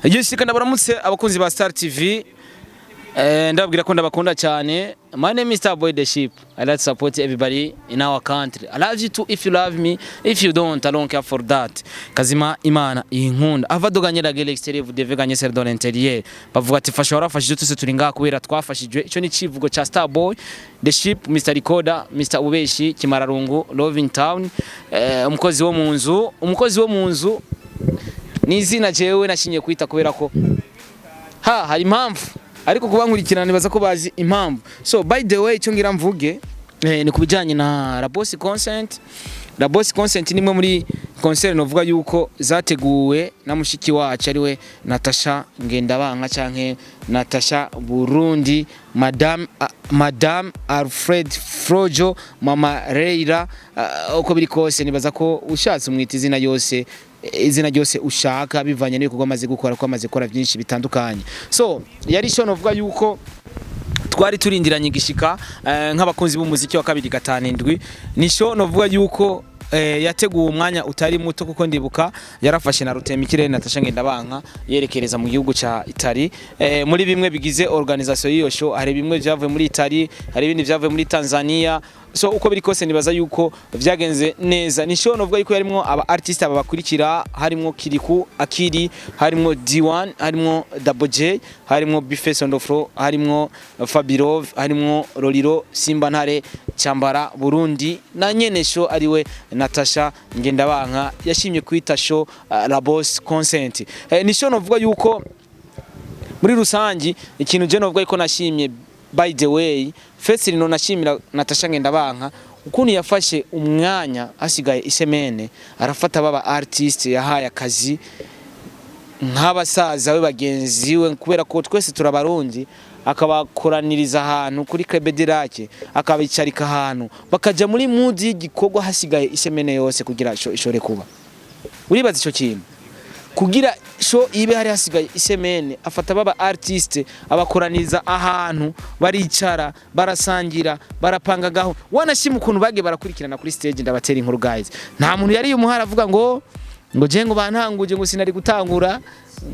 Yose kandi baramutse abakunzi ba Star TV ndababwira ko ndabakunda cyane. My name is Starboy the Ship. I like to support everybody in our country. I love you too if you love me. If you don't, I don't care for that. Kazima Imana inkunda. Avadoganyira Galaxy vous devez gagner celle dans l'intérieur. Bavuga ati fasha warafashije twese turi ngaha kubera twafashijwe. Ico ni civugo cha Starboy the Ship, Mr. Recorder, Mr. Ubeshi, Kimararungu, Loving Town, umukozi wo mu nzu. Ni izina jewe nashinye kwita kubera ko hari impamvu ariko kubankurikirana nibaza ko bazi impamvu. So by the way icyo ngira mvuge ni kubijanye na La Boss Consent. La Boss Consent nimwe muri concert novuga yuko zateguwe na mushiki wacu ariwe NATACHA Ngendabanka canke NATACHA Burundi, Madame Alfred Frojo, Mama Reira, uko biri kose nibaza ko ushatse umwita izina ryose ushaka bivanye n'ibikogwa amaze gukora ko amaze gukora byinshi bitandukanye. So yari sho novuga yuko twari turindiranye gishika nk'abakunzi b'umuziki wa 257 ni sho novuga yuko yateguwe umwanya utari muto kuko ndibuka yarafashe na Rutemikire NATACHA Ngendabanka yerekereza mu gihugu ca Italy. Muri bimwe bigize organisation y'iyo show hari bimwe byavuye muri Italy, hari ibindi byavuye muri Tanzania. So uko biri kose nibaza yuko vyagenze neza. Ni show novuga yuko yarimo aba artist ababakurikira, harimo Kiriku Akiri, harimo D1, harimo Double J, harimo Bifeso Ndofro, harimo Fabirov, harimo Roliro Simba Ntare Cyambara Burundi na nyene show ariwe NATACHA Ngendabanka yashimye kwita show La Boss Consent. Ni show novuga yuko muri rusangi ikintu je novuga yuko nashimye. By the way, first rino nashimira NATACHA Ngendabanka ukuntu yafashe umwanya asigaye isemene arafata baba artist yahaye akazi nk'abasaza we bagenzi we kubera ko twese turabarundi akabakoraniriza ahantu kuri Krebedirake akabicarika ahantu bakaja muri mood y'igikogwa hasigaye isemene yose kugira ishore kuba. Uribaza ico kintu kugira show ibe hari hasigaye isemene afata baba artiste abakoraniza ahantu baricara barasangira barapanga gaho wanashima ukuntu bage barakurikirana kuri stage ndabatera inkuru guys. Nta muntu yari umuhara avuga ngo jengo bantanguje ngo sinari gutangura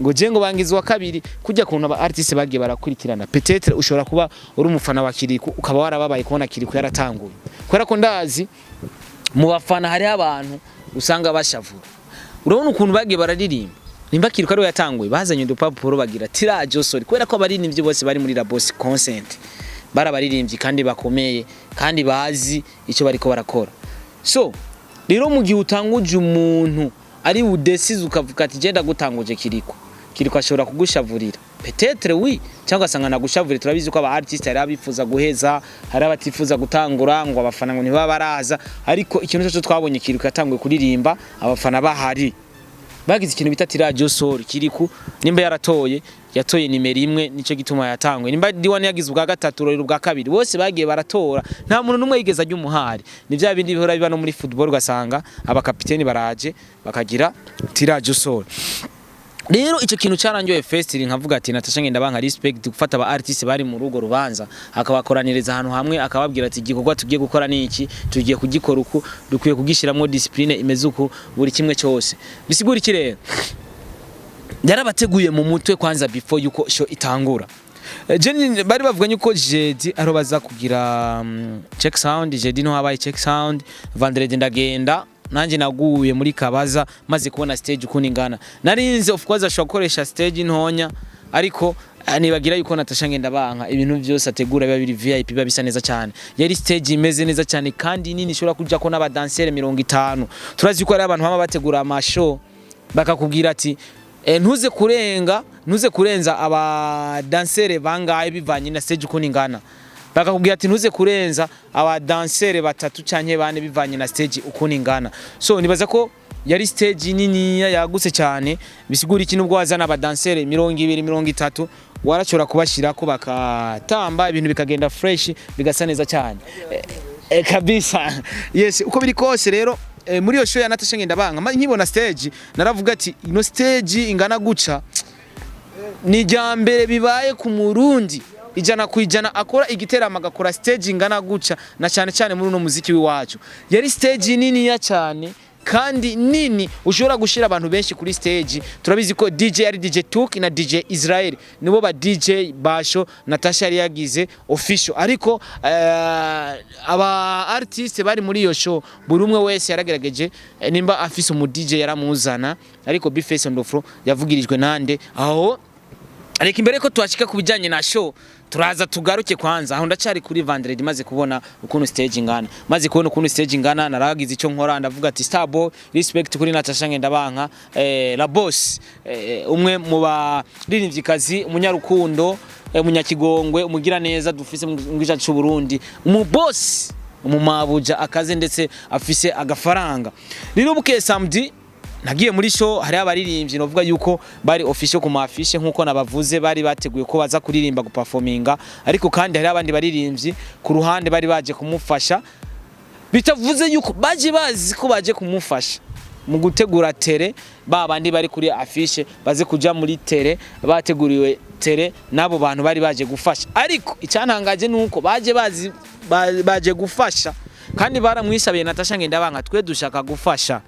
ngo jengo bangizwa kabiri kujya kuntu aba artiste bage barakurikirana. Peut-être ushobora kuba uri umufana wa Kiriku ukaba warababaye kubona Kiriku yaratanguye kwera ko ndazi mu bafana hari abantu usanga bashavura. Urabona ukuntu bage bararirimba nimba Kiriku ari yatanguye bazanye udupapuro bagira tiraje sorry kwera ko abaririmbyi bose bari muri La Boss Consent barabaririmbyi kandi bakomeye kandi bazi icyo bariko barakora. So rero mu gihe utanguje umuntu ari udesize ukavuga ati genda gutanguje Kiriku ashobora kugushavurira peut-être oui cyangwa sanga nagushavurira. Turabizi ko aba artist ari abifuza guheza hari abatifuza gutangura ngo abafana ngo niba baraza ariko ikintu cyo twabonye Kiriku yatanguye kuririmba abafana bahari bagize ikintu bita tiraje sorry. Kiriku nimba yatoye nimero 1 nico gituma yatangwe. Nimba D1 yagize ubwa gatatu rero ubwa kabiri bose bagiye baratora nta muntu numwe yigeza ajya umuhari. Ni bya bindi bihora biba no muri football ugasanga abakapiteni baraje bakagira tiraje sorry. Rero ico kintu cyarangiye festival nkavuga ati NATACHA Ngendabanka respect gufata aba artist bari mu rugo rubanza akabakoraniriza ahantu hamwe akababwira ati igikogwa tugiye gukora niki tugiye kugikora uku dukwiye kugishiramo discipline imeze uku buri kimwe cyose bisigura iki rero yarabateguye mu mutwe kwanza before yuko show itangura. Jenny bari bavuganye ko jeudi arobaza kugira check sound jeudi no habaye check sound vendredi ndagenda nanje naguye muri Kabaza maze kubona stage ukuntu ingana narinze of course ashobora gukoresha stage ntonya ariko nibagira yuko NATACHA Ngendabanka ibintu byose ategura biba biri VIP biba bisa neza cyane. Yari stage imeze neza cyane kandi nini ishobora kujya ko n'aba dansere 50. Turazi ko ari abantu baba bategura amashow bakakubwira ati ntuze kurenza aba dansere bangaye bivanye na stage ukuntu ingana bakakubwira ati ntuze kurenza aba dansere 3 canke 4 bivanye na stage ukuntu ingana. So nibaza ko yari stage nini yagutse cyane bisigura ikintu ubwo wazana aba dansere 20-30 warashobora kubashira ko bakatamba ibintu bikagenda fresh bigasa neza cyane kabisa. Yes uko biri kose rero muri yo show ya NATACHA Ngendabanka nkibona stage naravuga ati ino stage ingana guca ni jambere bibaye ku Murundi ijana kwijana akora igiterama agakora stage ingana guca na cyane cyane muri no muziki w'iwacu. Yari stage nini ya cyane kandi nini ushobora gushira abantu benshi kuri stage. Turabizi ko DJ ari DJ Tuk na DJ Israel nibo ba DJ Basho NATACHA yari yagize official, ariko aba artiste bari muri iyo show buri umwe wese yaragerageje nimba afise umu DJ yaramuzana, ariko Bface on the floor yavugirijwe nande aho. Ariko imbere ko twashika kubijanye na show turaza tugaruke kwanza aho ndacari kuri Vendredi maze kubona ukuntu stage ingana, maze kubona ukuntu stage ingana naragize ico nkora ndavuga ati Starboy respect kuri NATACHA ngenda banka la boss umwe mu baririmbyi umunyarukundo umunyakigongwe umugira neza dufise mu gihugu cy'u Burundi, umu boss umumabuja akaze ndetse afise agafaranga. Rero buke samedi nagiye muri show hari abaririmbyi novuga yuko bari official ku mafishe nkuko nabavuze bari bateguye ko baza kuririmba guperforminga, ariko kandi hari abandi baririmbyi ku ruhande bari baje kumufasha, bitavuze yuko baje bazi ko baje kumufasha mu gutegura tere, babandi bari kuri afishe baze kuja muri tere bateguriwe tere nabo bantu bari baje gufasha. Ariko icyantangaje nuko baje gufasha kandi baramwisabiye NATACHA ngenda banka twe dushaka gufasha,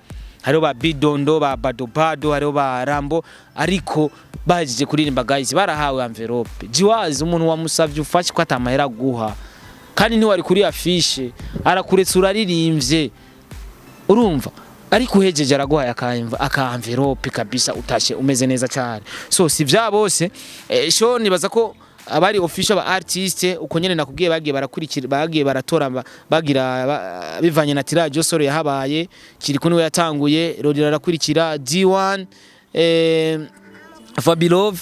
hariho ba Bidondo ba Badobado hariho ba Rambo, ariko baje kuririmba guys barahawe envelope. Jiwazi umuntu wamusavye ufashe ko atamahera guha kandi ni wari kuri afishe arakuretse uraririmbye urumva, ariko uhejeje araguhaye aka envelope kabisa utashe umeze neza cyane. So si vya bose show nibaza ko abari official ba artiste uko nyene nakubwiye bagiye barakurikira bagiye baratora bagira bivanye na tiraje soro yahabaye kiri kuni we yatanguye Rodira arakurikira D1 Fabilove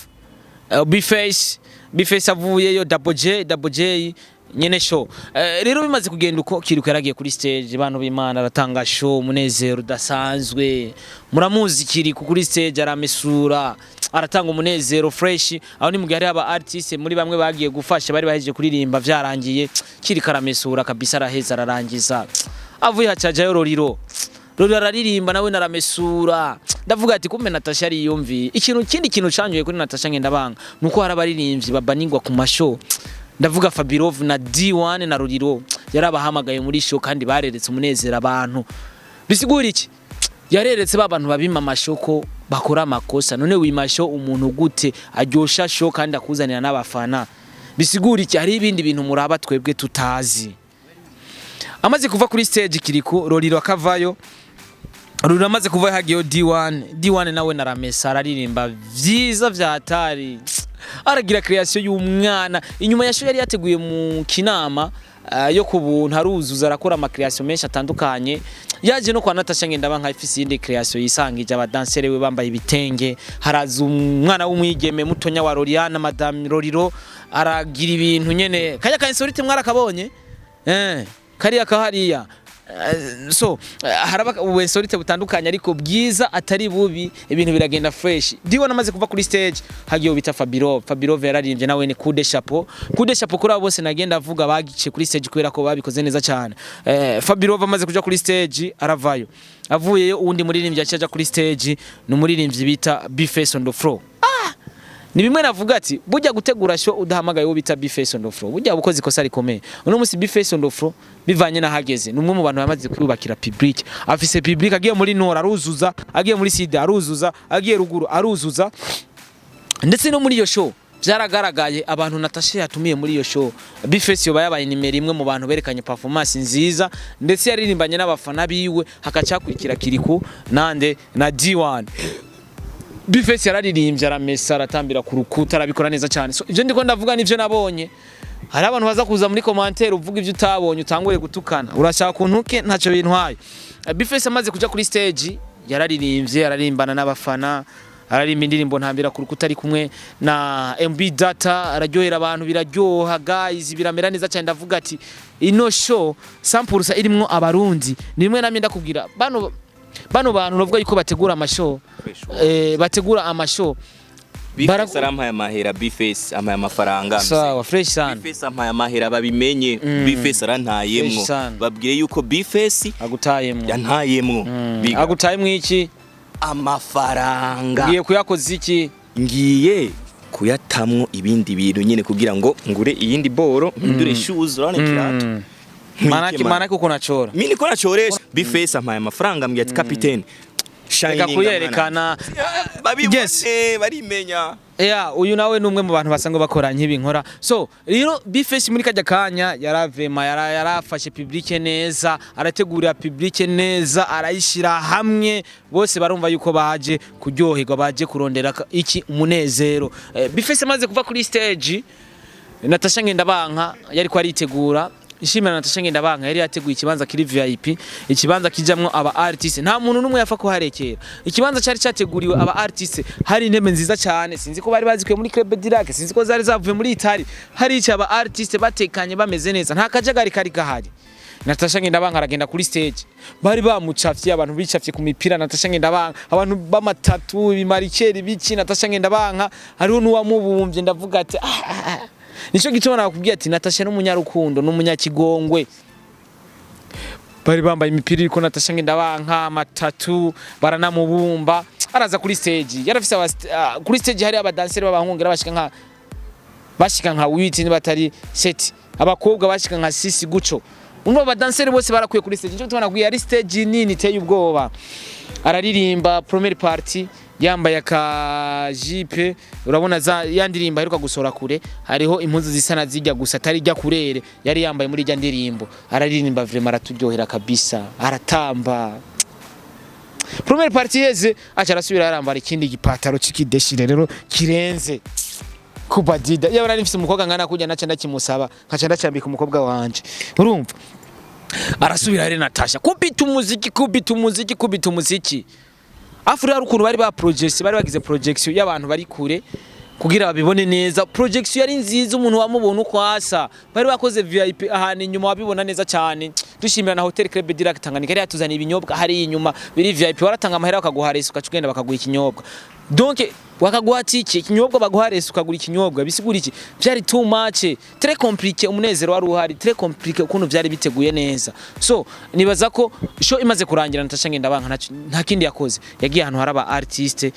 Bface avuye yo Double J nyene show. Rero bimaze kugenda uko Kiriko yaragiye kuri stage abantu b'Imana aratanga show umunezero udasanzwe, muramuzi Kiriko kuri stage aramesura aratanga umunezero fresh, aho ni mugihe hari aba artiste muri bamwe bagiye gufasha bari bahejeje kuririmba vyarangiye Kiriko aramesura kabisa araheza ararangiza avuye hacajayo Roriro araririmba nawe naramesura, ndavuga ati kumbe NATACHA ari yumvi kindi kintu canyoye kuri NATACHA ngenda banga nuko hari abaririmbyi babaningwa ku mashow. Ndavuga Fabilove na D1 na Ruriro yarabahamagaye muri show kandi bareretse umunezero abantu. Bisigura iki? Yareretse babantu babima amashoko bakora amakosa, none wimasho umuntu gute aryosha show kandi akuzanira n'abafana. Bisigura iki? Hari ibindi bintu muraba twebwe tutazi. Amaze kuva kuri stage Kiriko Ruriro akavayo, Ruriro amaze kuva hagiye D1 nawe naramesa araririmba vyiza vyatari, aragira creation y'umwana inyuma ya show yari yateguye mu kinama yo kubuntu haruzuza arakora ama creation menshi atandukanye. Yaje no kwa NATACHA ngenda banka ifisi indi creation yisangije abadansere we bambaye ibitenge, haraza umwana w'umwigeme mutonya wa Loriana Madame Roriro aragira ibintu nyene kaya kansorite mwarakabonye kari akahariya. So haraba ubuensorite butandukanye ariko bwiza atari bubi, ibintu biragenda fresh. Diwo namaze kuva kuri stage hagiye bita Fabilove yararimbye nawe ni coup de chapeau kuri abo bose nagenda avuga bagice kuri stage kubera ko babikoze neza cyane. Fabilove amaze kuja kuri stage aravayo, avuyeyo uwundi muririmbyi acaja kuri stage no muririmbyi bita Bface on the floor. Ni bimwe navuga ati bujya gutegura show udahamagaye wo bita Bface on the floor bujya bukoze ikosa rikomeye. Uno musi Bface on the floor bivanye na hageze numwe mu bantu bamaze kwubakira public, afise public agiye muri Nord aruzuza, agiye muri Sud aruzuza, agiye ruguru aruzuza, ndetse no muri iyo show byaragaragaye abantu NATACHA yatumiye muri iyo show. Bface yoba yabaye nimero imwe mu bantu berekanye performance nziza, ndetse yaririmbanye n'abafana biwe hakacakurikira Kiriko nande na D1. Bface yararirimbye aramesa aratambira ku rukuta arabikora neza cyane. So ivyo ndiko ndavuga nivyo nabonye. Hari abantu baza kuza muri commentaire uvuga ivyo utabonye utanguye gutukana urashaka kuntuke ntaco bintwaye. Bface amaze kuja kuri stage yararirimbye ararimbana n'abafana, ararimba indirimbo ntambira ku rukuta ari kumwe na MB Data araryohera abantu biraryoha guys biramera neza cyane. Ndavuga ati ino show sampulsa irimwo abarundi nimwe namye ndakubwira bano bantu novuga yuko bategura amashow bategura amashow Bface arampaye amahera Bface amaye amafaranga sawa fresh sana. Bface amaye amahera babimenye Bface arantayemwo babwire yuko Bface agutayemwo yantayemwo agutayemwo iki amafaranga ngiye kuyakoza iki ngiye kuyatamwo ibindi bintu nyene kugira ngo ngure iyindi boro mpindure shoes urane kirato Manake uko nachora. Mimi niko nachoresha Bface ampaye amafaranga mbya ati kapiteni. Reka kuyerekana babibone barimenya. Uyu nawe numwe mu bantu basanga bakora nk'ibinkora. So rero Bface muri kajya kanya yarafashe public neza, arategurira public neza, arayishira hamwe, bose barumva yuko baje kuryoherwa, baje kurondera iki umunezero. Bface amaze kuva kuri stage, NATACHA Ngendabanka yari ko aritegura. Ishimira NATACHA Ngendabanka yari yateguye ikibanza kiri VIP, ikibanza kijamwo aba artiste, nta muntu numwe yafa ko harekera. Ikibanza cyari cyateguriwe aba artiste, hari intebe nziza cyane, sinzi ko bari bazikuye muri Club Dirac, sinzi ko zari zavuye muri Itali, hari icyo aba artiste batekanye bameze neza, nta kajagari kari gahari. NATACHA Ngendabanka aragenda kuri stage, bari bamucafye, abantu bicafye ku mipira NATACHA Ngendabanka, abantu bamatatu bimarikeri biki NATACHA Ngendabanka, hariho nuwamubumbye ndavuga ati nico gituma nakubwiye ati NATACHA n'umunyarukundo n'umunyakigongwe. Bari bambaye imipira iriko NATACHA Ngendabanka matatu, baranamubumba, araza kuri stage. Yarafise kuri stage hari abadanseri b'abahungera bashika nka 8 batari 7, abakobwa bashika nka 6 guco. Umwe abadanseri bose barakuye kuri stage. Nico gituma nakubwiye ari stage nini iteye ubwoba. Araririmba première partie yambaye akajipe, urabona yandirimba heruka gusora kure, hariho impuzu zisa na zijya gusa atari jya kurere, yari yambaye muri jya ndirimbo, araririmba vraiment araturyohera kabisa, aratamba. Première partie yeze acha arasubira yarambara ikindi gipataro cikideshire rero kirenze kubadida. Yaba nari mfise umukobwa ngana kujya naca ndakimusaba, nkaca ndacambika umukobwa wanje, urumva arasubira rero NATACHA kubita umuziki. Afurika ukuntu bari ba bari bagize projection y'abantu bari kure kugira babibone neza. Projection yari nziza, umuntu wamubona uko asa, bari bakoze VIP ahantu inyuma wabibona neza cyane. Dushimira na Hotel Club Dirac Tanganyika yari yatuzaniye ibinyobwa hari inyuma biri VIP, waratanga amahera bakaguha resi ukacugenda bakaguha ikinyobwa. Donc wakaguha tiki ikinyobwa baguha resi ukagura ikinyobwa, bisigura iki byari too much, très compliqué, umunezero wari uhari très compliqué ukuntu byari biteguye neza. So nibaza ko show imaze kurangira NATACHA Ngendabanka nta kindi yakoze, yagiye ahantu haraba artiste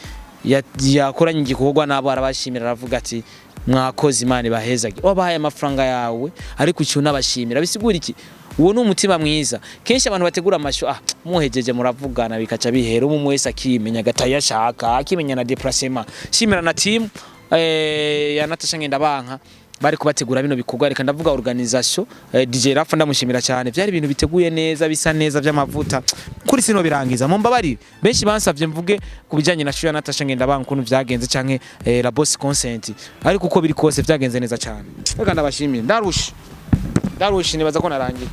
yakoranye igikorwa nabo arabashimira, aravuga ati mwakoze Imana bahezage, wabahaye amafaranga yawe ariko cyo nabashimira. Bisigura iki uwo ni umutima mwiza. Kenshi abantu bategura amasho muhejeje muravugana bikaca bihera, umwe wese akimenya gatayashaka, akimenya na déplacement. Shimira na team ya NATACHA Ngendabanka bari kubategura bino bikorwa, reka ndavuga organisation. DJ Rafa ndamushimira cyane, byari ibintu biteguye neza, bisa neza by'amavuta kuri sino birangiza. Mumbabari benshi bansavye mvuge kubijanye na show ya NATACHA Ngendabanka ukuntu vyagenze canke la boss consent, ariko uko biri kose vyagenze neza cyane. Reka ndabashimire, ndarushe nibaza ko narangije.